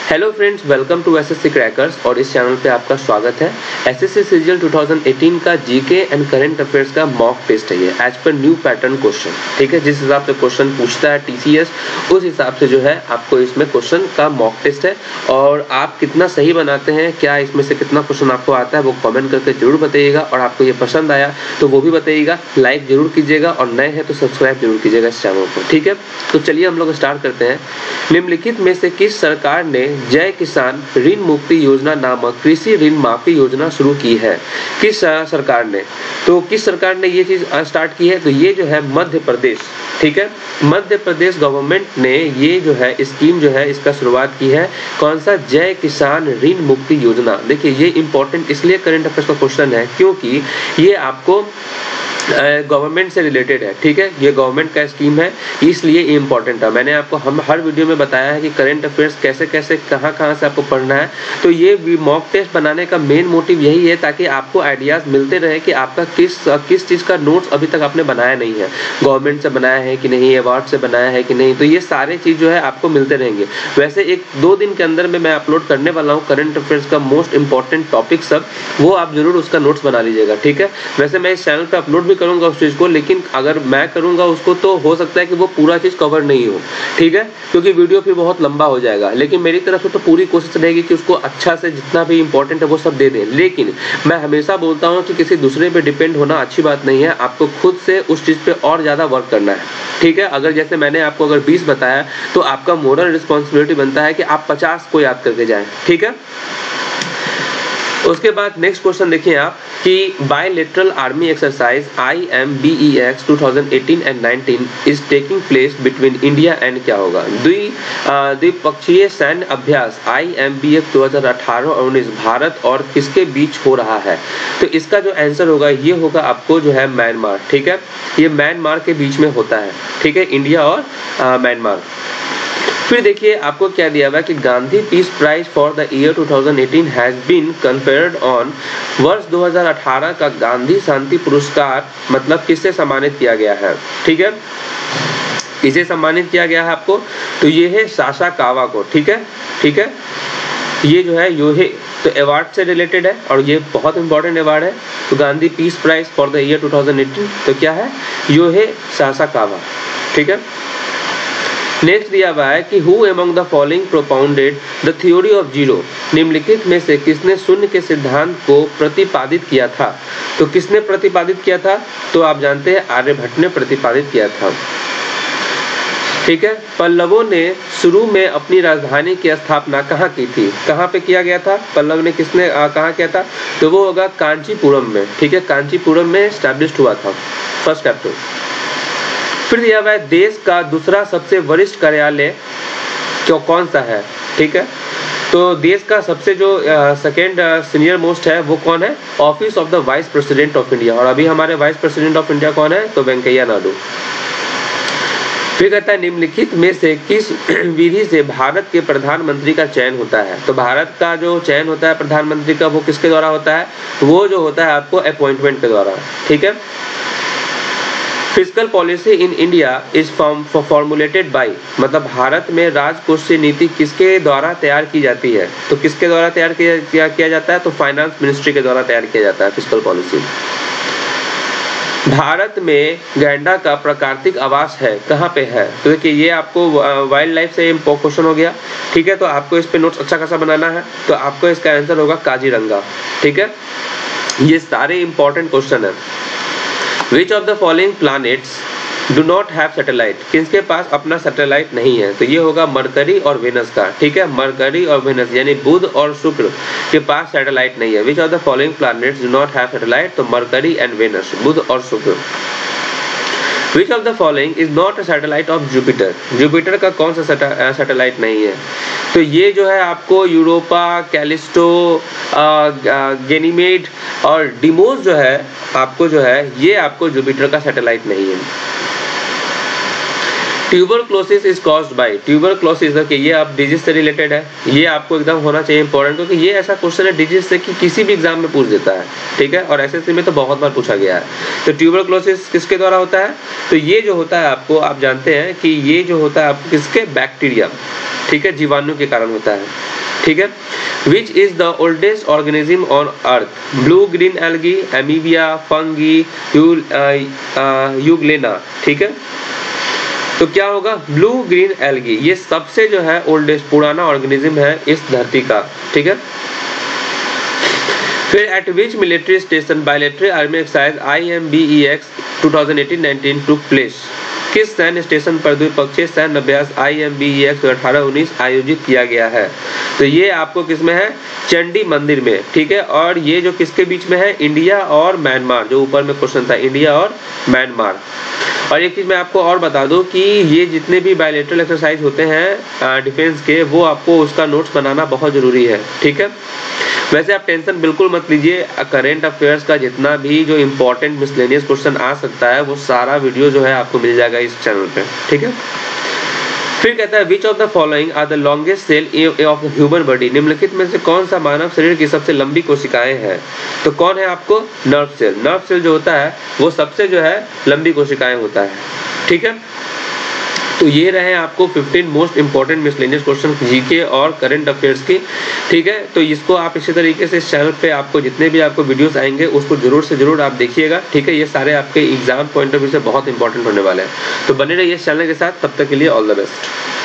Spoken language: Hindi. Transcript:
Hello friends, welcome to SSC crackers और इस चैनल पे आपका स्वागत है। एसएससी सीजीएल 2018 का जीके एंड करंट अफेयर्स का मॉक टेस्ट है ये, as per new pattern question. ठीक है, जिस हिसाब से क्वेश्चन पूछता है टीसीएस उस हिसाब से जो है आपको इसमें क्वेश्चन का मॉक टेस्ट है। और आप कितना सही बनाते हैं, क्या इसमें से कितना क्वेश्चन आपको आता है, वो कमेंट करके जरूर बताइएगा। और आपको ये पसंद आया तो वो भी बताइएगा, लाइक जरूर कीजिएगा और नए हैं तो सब्सक्राइब जरूर कीजिएगा इस चैनल को। ठीक है, तो चलिए हम लोग स्टार्ट करते हैं। निम्नलिखित में से किस सरकार ने जय किसान ऋण मुक्ति योजना नामक कृषि ऋण माफी योजना शुरू की है? किस सरकार ने? तो किस सरकार ने ये चीज स्टार्ट की है? तो ये जो है मध्य प्रदेश। ठीक है, मध्य प्रदेश गवर्नमेंट ने ये जो है स्कीम जो है इसका शुरुआत की है। कौन सा? जय किसान ऋण मुक्ति योजना। देखिए ये इंपॉर्टेंट इसलिए करंट अफेयर्स का क्वेश्चन है क्योंकि ये आपको गवर्नमेंट से रिलेटेड है। ठीक है, ये गवर्नमेंट का स्कीम है इसलिए ये इंपॉर्टेंट है। मैंने आपको हर वीडियो में बताया है कि करंट अफेयर्स कैसे कैसे कहाँ से आपको पढ़ना है। तो ये मॉक टेस्ट बनाने का मेन मोटिव यही है ताकि आपको आइडियाज मिलते रहे कि आपका किस चीज का नोट्स अभी तक आपने बनाया नहीं है, गवर्नमेंट से बनाया है कि नहीं, अवार्ड से बनाया है कि नहीं। तो ये सारे चीज जो है आपको मिलते रहेंगे। वैसे 1-2 दिन के अंदर में मैं अपलोड करने वाला हूँ करंट अफेयर्स का मोस्ट इंपॉर्टेंट टॉपिक सब, वो आप जरूर उसका नोट्स बना लीजिएगा। ठीक है, वैसे मैं इस चैनल पे अपलोड भी करूंगा उस चीज को, लेकिन अगर मैं करूंगा उसको तो हो सकता है कि वो पूरा चीज कवर नहीं हो। ठीक है, क्योंकि वीडियो फिर बहुत लंबा हो जाएगा। लेकिन मेरी तरफ से तो पूरी कोशिश रहेगी कि उसको अच्छा से जितना भी इंपॉर्टेंट है वो सब दे दें। लेकिन मैं हमेशा बोलता हूँ कि किसी दूसरे पे डिपेंड होना अच्छी बात नहीं है, आपको खुद से उस चीज पे और ज्यादा वर्क करना है। ठीक है, अगर जैसे मैंने आपको अगर 20 बताया तो आपका मोरल रिस्पॉन्सिबिलिटी बनता है कि आप 50 को याद करके जाएं। ठीक है, उसके बाद नेक्स्ट क्वेश्चन देखिए आप कि bilateral army exercise IMBEX 2018 and 19 is taking place between India and क्या होगा? द्विपक्षीय सैन्य अभ्यास IMBEX 2018 और 19 भारत और किसके बीच हो रहा है? तो इसका जो आंसर होगा ये होगा आपको जो है म्यांमार। ठीक है, ये म्यांमार के बीच में होता है। ठीक है, इंडिया और म्यांमार। फिर देखिए आपको क्या दिया हुआ है कि Gandhi peace prize for the year 2018 has been conferred on. वर्ष 2018 का गांधी शांति पुरस्कार मतलब किससे सम्मानित किया गया है? ठीक है, किसे सम्मानित किया गया है आपको? तो ये है साशा कावा को। ठीक है, ठीक है, ये जो है योहे तो अवार्ड से रिलेटेड है और ये बहुत इंपॉर्टेंट अवार्ड है। तो Gandhi peace prize for the year 2018 तो क्या है? योहे साशा कावा। ठीक है, नेक्स्ट दिया हुआ है कि who among the following propounded the theory of zero. निम्नलिखित में से किसने शून्य के सिद्धांत को प्रतिपादित किया था? तो किसने प्रतिपादित किया था? तो आप जानते हैं आर्यभट्ट ने प्रतिपादित किया था। ठीक है, पल्लवों ने शुरू में अपनी राजधानी की स्थापना कहाँ की थी? कहाँ पे किया गया था? पल्लव ने किसने कहाँ किया था? तो वो होगा कांचीपुरम में। ठीक है, कांचीपुरम में एस्टैब्लिश्ड हुआ था फर्स्ट कैपिटल। फिर दिया हुआ है देश का दूसरा सबसे वरिष्ठ कार्यालय जो कौन सा है? ठीक है, तो देश का सबसे जो सेकेंड सीनियर मोस्ट है वो कौन है? Office of the vice president of India. और अभी हमारे वाइस प्रेसिडेंट ऑफ इंडिया कौन है? तो वेंकैया नायडू। फिर कहता है निम्नलिखित में से किस विधि से भारत के प्रधानमंत्री का चयन होता है? तो भारत का जो चयन होता है प्रधानमंत्री का वो किसके द्वारा होता है? वो जो होता है आपको अपॉइंटमेंट के द्वारा। ठीक है, fiscal policy in India is formulated bye मतलब भारत में राजकोषीय नीति किसके द्वारा तैयार की जाती है? तो किसके द्वारा तैयार किया जाता है? तो फाइनेंस मिनिस्ट्री के द्वारा तैयार किया जाता है फिस्कल पॉलिसी। भारत में गैंडा का प्राकृतिक आवास है कहाँ पे है? तो देखिए ये आपको वाइल्ड लाइफ से क्वेश्चन हो गया। ठीक है, तो आपको इस पे नोट्स अच्छा खासा बनाना है। तो आपको इसका आंसर होगा काजीरंगा। ठीक है, ये सारे इंपॉर्टेंट क्वेश्चन है। Which of the following planets do not have satellite? किसके पास अपना सैटेलाइट नहीं है? तो ये होगा मरकरी और वेनस का। ठीक है, मरकरी और वेनस यानी बुध और शुक्र के पास सैटेलाइट नहीं है। Which of the following planets do not have satellite? तो मरकरी एंड वेनस, बुध और शुक्र। Which of the following is not a satellite of Jupiter? Jupiter का कौन सा सैटेलाइट नहीं है? तो ये जो है आपको यूरोपा, कैलिस्टो, गैनीमेड और डिमोस जो है आपको जो है ये आपको जुपिटर का सैटेलाइट नहीं है। Tuberculosis is caused by, tuberculosis कि ये आप डिजीज से रिलेटेड है, ये आपको एकदम होना चाहिए इंपॉर्टेंट, क्योंकि ये ऐसा क्वेश्चन है डिजीज से कि किसी भी एग्जाम में पूछ देता है, ठीक है, और एसएससी में तो बहुत बार पूछा गया है। तो ट्यूबरक्लोसिस किसके द्वारा होता है? तो ये जो होता है आपको, आप जानते हैं कि ये जो होता है आपको किसके, बैक्टीरिया, ठीक है, जीवाणु के कारण होता है, ठीक है। Which is the oldest organism on earth? Blue green algae, amoeba, fungi, euglena, ठीक है। तो क्या होगा? ब्लू ग्रीन एल्गी, ये सबसे जो है ओल्डेस्ट पुराना ऑर्गेनिज्म है इस धरती का, ठीक है। फिर एट विच military station bilateral army exercise IMBEX 2018-19 took place, किस सैन्य स्टेशन पर द्विपक्षीय सैन्य अभ्यास IMBEX 18-19 आयोजित किया गया है? तो ये आपको किसमें है? चंडी मंदिर में, ठीक है। और ये जो किसके बीच में है? इंडिया और म्यांमार, जो ऊपर में क्वेश्चन था, इंडिया और म्यांमार। और एक चीज मैं आपको और बता दूं कि ये जितने भी बायलेटरल एक्सरसाइज होते हैं डिफेंस के, वो आपको उसका नोट्स बनाना बहुत जरूरी है, ठीक है। वैसे आप टेंशन बिल्कुल मत लीजिए, करेंट अफेयर्स का जितना भी जो इंपॉर्टेंट मिसलेनियस क्वेश्चन आ सकता है वो सारा वीडियो जो है आपको मिल जाएगा इस चैनल पे, ठीक है। फिर कहता है which of the following are the longest cell of human body, निम्नलिखित में से कौन सा मानव शरीर की सबसे लंबी कोशिकाएं हैं? तो कौन है आपको? Nerve cell. नर्व सेल जो होता है वो सबसे जो है लंबी कोशिकाएं होता है, ठीक है। तो ये रहे आपको 15 most important miscellaneous question GK और करंट अफेयर्स की, ठीक है। तो इसको आप इसी तरीके से इस चैनल पे आपको जितने भी आपको वीडियोस आएंगे उसको जरूर से जरूर आप देखिएगा, ठीक है। ये सारे आपके एग्जाम पॉइंट ऑफ व्यू से बहुत इंपॉर्टेंट होने वाले हैं। तो बने रहिए इस चैनल के साथ, तब तक के लिए ऑल द बेस्ट।